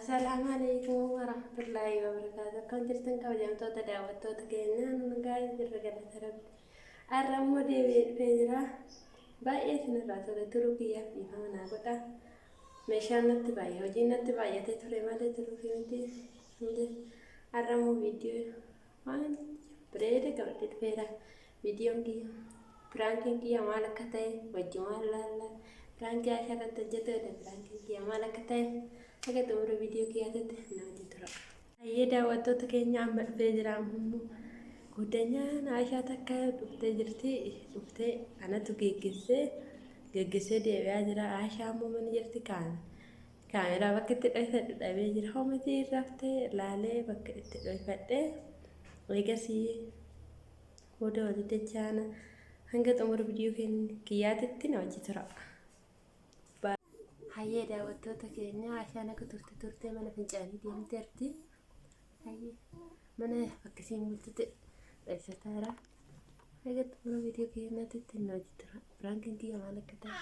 Assalamu alaikum warahmatullahi wabarakatuh. Kan jirtan kabajamtoota daawwattoota keenyaa nagaa jirra galata rabbi. Har'a immoo deebi'ee jira. Baay'ee isinirraa ture turuu kiyyaaf dhiifama naa godha. Meeshaan natti baay'ee hojiin natti baay'atee ture malee turuu fi miti. Har'a immoo viidiyoo waan bareeda qabadhe dhufeera. Viidiyoon kiyya piraankiin kiyya maal akka ta'e wajjin waan laalla. Pirankii asirratti hojjetudha. Piraankiin kiyya maal akka ta'e akka xumura viidiyoo kiyyaatti namatti tura. Hayyee daawwattoota keenya amma dhufee jira ammoo guddanyaan Aishaa takka dhuftee jirti. Dhuftee anatu geggeessee deebi'aa jira. Aishaa ammoo mana jirti kaameraa bakka itti dhoofadhu dhabee jira. Hoomati raftee ilaalee bakka itti dhoofadhee eegasii booda walitti dachaana hanga xumura viidiyoo kiyyaatti na wajji tura. Hayyee daawwattoota keenya Aishaan akka turte mana fincaanii deemteerti. Hayyee mana akkasiin bultite dheessataara. Hanga xumura viidiyoo kiyyaatti na wajji tura. Piraankiin kiyya maal akka ta'e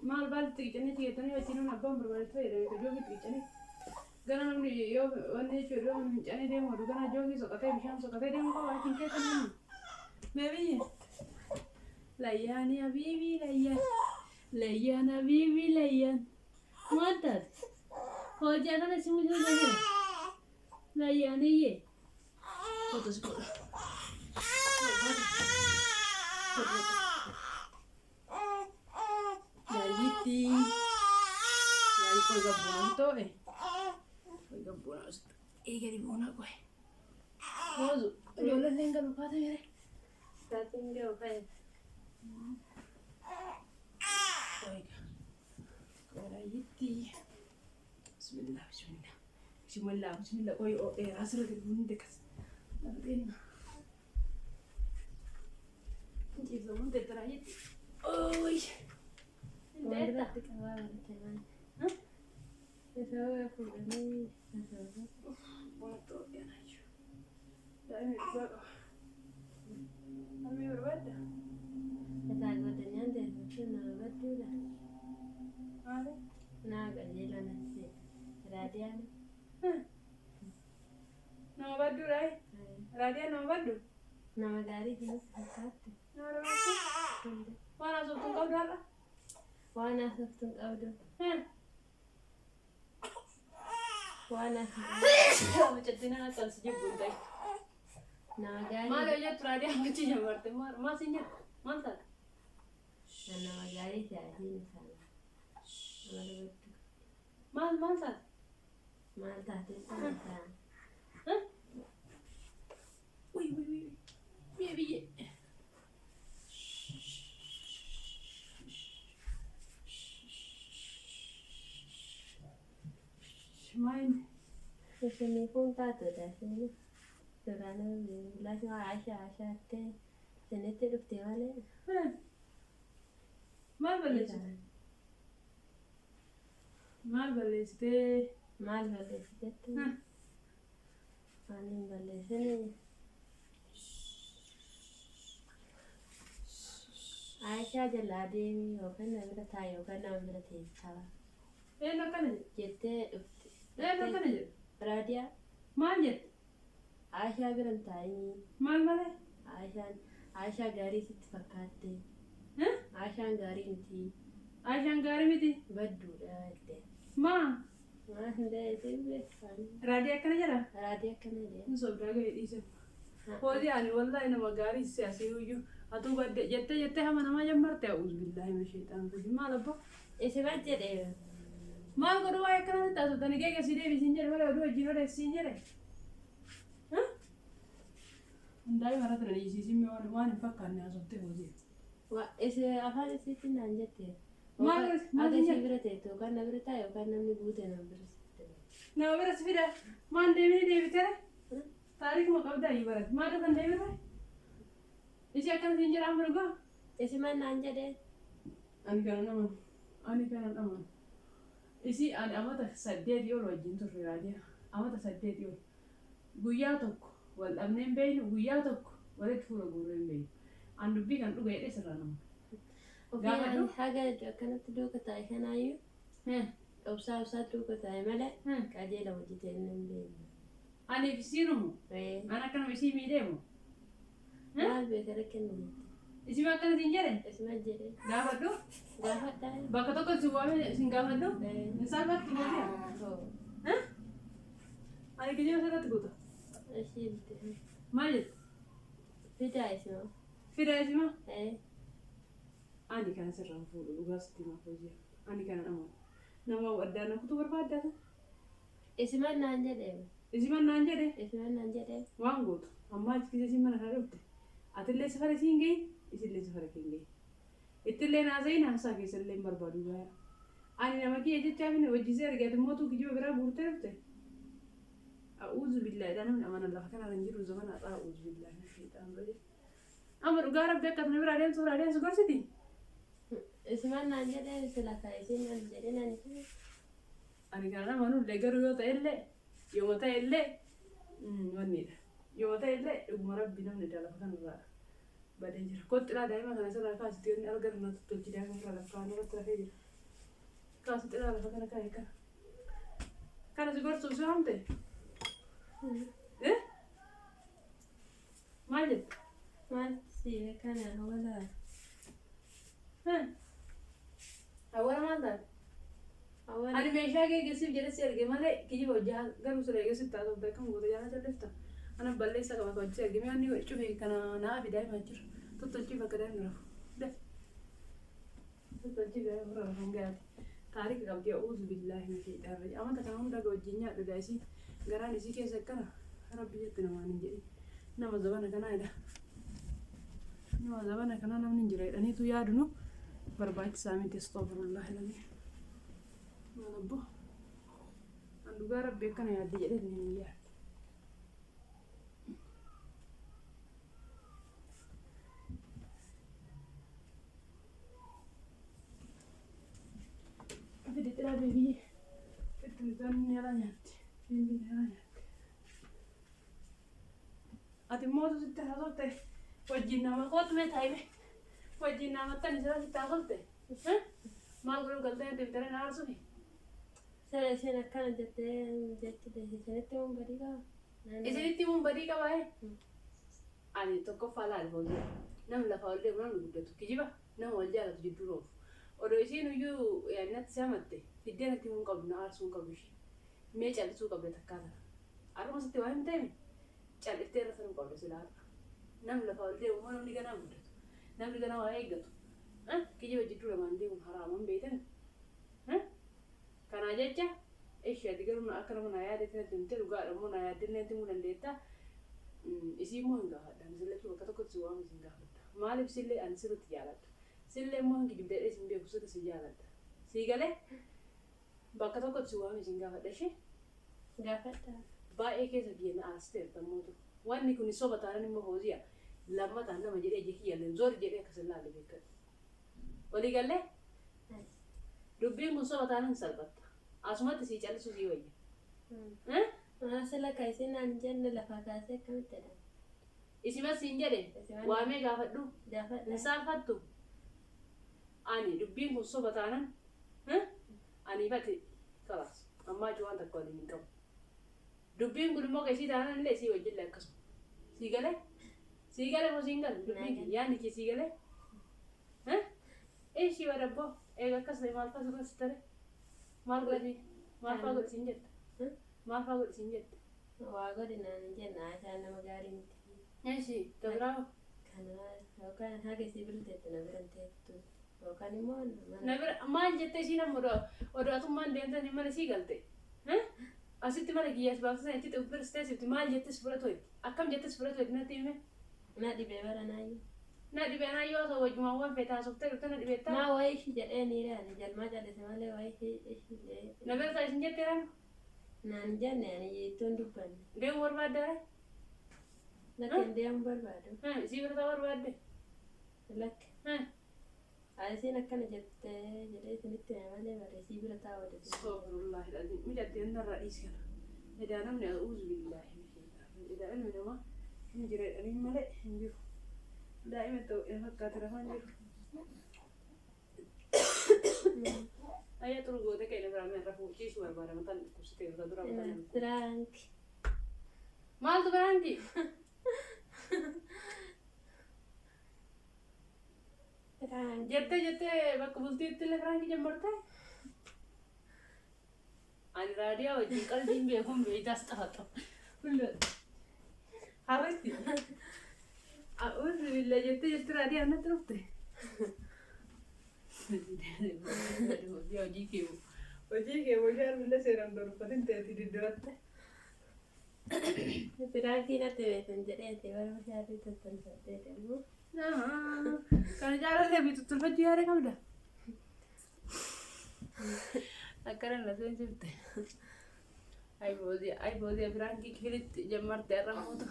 maal balti kitane kitane wajjin abbaan barbaadu ta'e joogi kitane gana namni yoo wanni jechuudha namni cane deemu gana joogi soqatee bishaan soqatee deemu qaba akin keessa namni meebii layyaan habiibii layyaan habiibii layyaan maal taate hojii kana simu jira layyaan iyyee fotos godha Yai poi gabbunato poi gabbunato di buona poi cosa io la tengo lo fate vedere sta tengo fai poi ora yitti bismillah poi asra che bunde cas ardenna ci sono dentro yitti oi Ndeta tukawala tena. Sasa fulani sasa. Watu yanacho. Dai baba. Ami berbeda. Sasa godanya ndeta na badula. Ada? Na gajela nasi. Radian. Nama badu rai. Radian nama badu. Nama gari jenis satu. Nama badu. Mana sotong kau dah? Wana saftung audo. Wana macam tu nak kalau sejak bulan. nama gari. Mana je terakhir yang macam ni berarti masih ni mantap. Nama gari jadi misalnya. Mantap. Mantap tu sama. Ui. Biye. Main. Sini pun tak ada sini. Kerana bila semua Aisyah te sini terus dia mana? Mal balis te. Mal balis te. Paling balis sini. Aisyah jelade mi okan nama tayo kan nama berarti. Nak kan je? Jete Nak kan je? Radia Mal je? Aisyah bilang tayi. Mal mana? Aisyah gari situ fakate. Aisyah gari nanti. Aisyah gari miti. Badu dah itu. Ma. Dah itu betul. Radia kan je lah? Radia kan dia. Musuh beragam itu. Kodi ani wallahi nama gari siasi uju. Atu badde jette nama jamarte auzubillahi minasyaitanir rajim. Mal apa? Ese baca deh. Mal kedua ya kan tak sudah nikah ke sini bisinjer wala dua jino deh sinjer. Ndai mara terus isi sih mau fakkan ya sote hoji. Wah, ese apa ese itu nanti. Maal Aga si bira ta'e yookaan na bira taa'e yookaan namni buute na bira si nama bira si fida maan deemee deebitee taarikuma qabdaa barat maal kan deebirre isi akkasiin jedhaan mirgaa Isiman naan jedhee. ani kana nama isi ani amata 8 ol wajjin turre raadiyaa amata 8 ol guyyaa tokko wal dhabneen beeynu guyyaa tokko walitti fuula guurreen beeynu an dubbii kan dhuga jedhee sirraa nama Ofii haga akkanatti duuka taa'e kanaayyuu obsaa duuka taa'e malee qajeela hojjetee hin beekne. ani isiinumu an akkanuma isii miidheemu Maal beekara kennu jette. isi ma akkanatiin jedhe Isuma jedhee. gaafadhu Gaafadhaa. bakka tokko si waame sin gaafadhu isaan bakki mootii ani kijiba sirratti guuta Ishii bitte. maal jettu Fidaa isuma. fida isima ani kana sirraan fuudhu dhugaa sitti maaf hojii ani kana nama addaa na kutu barbaaddaa Isiman naan jedhee. isiman naan jedhe Isiman naan jedhee. waan gootu ammaa achi keessa isin mana kana dhufte atillee safara isiin gahi isillee safara kee gahi ittillee naasa'iin haasaa keessallee hin barbaadu gaaya ani nama kiyya jechaa fi hojjisee argate mootuu kijiba biraa guurtee dhufte a'uuzu billaahi namni amana lafa kanarra hin jiru zamana axaa a'uuzu billaahi shayxaan bade amma dhugaa rabbi akka kana biraa deemsu gorsiti Isiman naan jedhee sila kaa'e isin naan jedhee naan jedhee. ani kana nama nullee garuu yoo ta'ellee yooma ta'ellee wannidha yooma ta'ellee dhuguma rabbi namni lafa kanarraa badee jira kotxilaa daa'ima kana sirraa kaasitti yoonni argatu na tolchi daa'ima irraa lafaan irratti lafee jira kaasixilaa lafa kana kaa'e kana si gorsuuf si waamte maal jette Maal si kana hawala. hawala maal taate Hawala. ani meeshaa kee geessiif jedhe si erge malee kijiba hojjaa garuu siree geessitti haa ta'u beekamu goota jaala jalleefta ana balleessa qaba kan hojii erge mi'oonni cufe kana naa fi daa'ima jira tottolchiif akka daa'imni rafu daf tottolchiif daa'ima rafu hin gaati taarika qabdee uuzu billaahi na keedhaarra amanta kana hunda wajjin nyaadhu daa'isii garaan isii keessa akkana rabbi jetti namaan hin jedhin nama zabana kanaa jedha nama zabana kanaa namni hin jira jedhaniitu yaadunu barbaachisaa miti astagfirullahi lamii Malabbo, an dhugaa rabbi akkana yaadde jedhee hin yaadde. Fide xiraa beebiyyee, itti ganni ala nyaatte, beebiin ala nyaatte. Ati mootu sitti haasofte, wajjin nama qootume taa'ime, wajjin namattan isirra sitti haasolte. Maal godhu galtee deebitanii na aarsufi? Sala isheen akkana jettee isinitti mun badii qaba. Isinitti mun badii qaba ani tokkoffaa laal hojii namni lafa ol deemu namni guddatu kijiba nama wal jaalatu jidduu roofu odoo isiin iyyuu yaadnatti samatte fiddeenatti mun qabdu na aarsuu hin qabdu ishee mee callisuu qabda takkaata haruma sitti waa hin ta'e calliftee irra sanuu qabda silaa namni lafa ol deemu moo namni ganaa guddatu namni ganaa waa eeggatu kijiba jidduu lamaan deemuun haraaman beekan kanaa jecha ishi ati garuu akka nama naa yaadatti natti dhugaadha immoo naa yaaddinne natti himuu dandeetta isii immoo hin gaafadha misillachuu bakka tokkotti si waamu isin gaafadha maaliif sillee ani sirriitti jaaladha sillee immoo hin gidibdeedhee isin beeku sirri si jaaladha sii galee bakka tokkotti si waamu isin gaafadha ishee Gaafadhaa. baay'ee keessa biyya na aasteerta mootu wanni kun soba taanan immoo hoozi'a lammataan nama jedhee jekii yaalleen zoori jedhee akkas ilaalle beekadha walii gallee dubbiin kun soba taanan salphatta asumatti sii callisuu sii wayya Sala kaa'e isin naan jenne lafaa kaasee akkamitti jedhama. isimas siin jedhe waamee gaafadhu Gaafadhaa. hin saalfattu ani dubbiin kun soba taanan ani ifate kalaas ammaa waan takka waliin hin qabu dubbiin kun immoo keessii taanan illee sii wajjillee akkasuma sii galee moo siin galu dubbiin kun yaadni kee sii galee ishii wadabboo eega akkas ta'e maal fa'aa suuqas tare maal godhanii maal fa'aa godhi siin jette maal fa'aa godhi siin jette Waa godhi naan jenna isaan nama gaarii miti. ishii dabraa Kana yookaan haga isii bilteetti na biran teettu yookaan immoo na bira maal jette isiin amma odaatummaan deemtanii mana sii galte asitti mana kiyyaas baafatan itti xubbirsiteessifti maal jettes fudhatu akkam jettes fudhatu natti hime na dhibee baranaayyuu. Nadi bena yo so wajuma wan feta sokte rute nadi beta. ما وايش جلني لا جل ما جل سمالي وايش إيش Nagar sa sinje teran. نانجان يعني يتون دبان Dem war badare. لكن ديام بربادو Ha si berta war badde. لك Ha. عايزين كان جت جليت نتعمل ما رسيب رتاوي Astaghfirullah alazim. Mijat en الرئيس كان. إذا أنا من أعوذ بالله من الشيطان. إذا أنا من ما نجري أنا ملأ نجري. دائما تو إن فكرت رفان جرو. أيه ترى ده كأنه برامج رفوع شيء شو برامج مثلا كوستي ولا درا مثلا. ترانك مال تبرانكي. ترانك جت بقبلتي تلا برانكي جمرته. أنا راديو وجيكال دين بيكون بيجاست هاتو. كله. حرستي. أقول بالله جت راديو أنا تروحتي. وجيكي وجار بالله سيران دور فلين تأتي دلوقتي. ترانكي نتبه تنجريتي ولا مش عارفة تنجريتي كان جارة لبي تطلب جارة كم ده؟ أكرم لازم جبته. أي بودي فرانكي كفيلت جمرت الرموتو.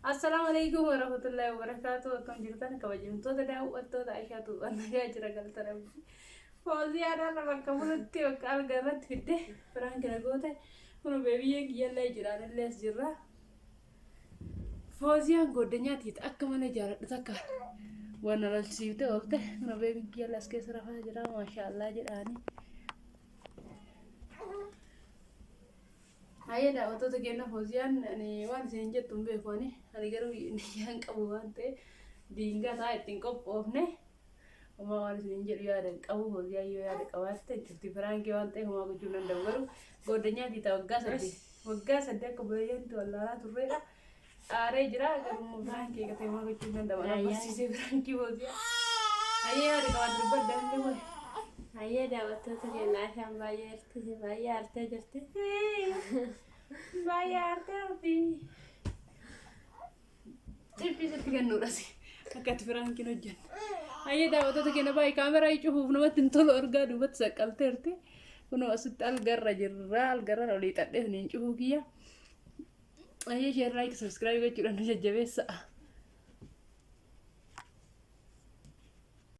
السلام عليكم ورحمة الله وبركاته. كم جرتنا كواجم تو تداو تو تعيشة تو أنا جاي جرقل ترى. فوزي أنا لما كملت وكال قررت في ده فرانكي نقوله كنا بيبيك يلا جران الليس جرا. فوزي أنا قدنيا تيت أنا جرا تذكر. وانا لسيته وقته كنا بيبيك يلا سكيس رفع جرا ما شاء الله جراني. هاي ده وقت تجينا فوزيان يعني وان سنجة تنبه فاني هذي كانوا نيجان كابوان تي دينغا تاي تنكوب أوفنه وما وان سنجة يارن كابو فوزيان يارن كواسته شفتي فرانكي وان تي هما كجونا دعوارو قدنيا دي توقع سدي كبريان تولا توريلا آره جرا كم فرانكي كتير هما كجونا دعوارو بس سي فرانكي فوزيان هاي هذي كوان ربط دهنه وين هيا دعوت تجينا عشان بايرتي بايرتي جرتي بايرتي تبي ستكن نورسي أكاد فرانكي نجن هيا دعوت تجينا باي كاميرا يشوفوا نما تنتظر أرجع دوبت سكال ترتي ونما ستال جرّا ولي تدفن يشوفوا كيا هيا شير لايك سبسكرايب كجورا نججبه سا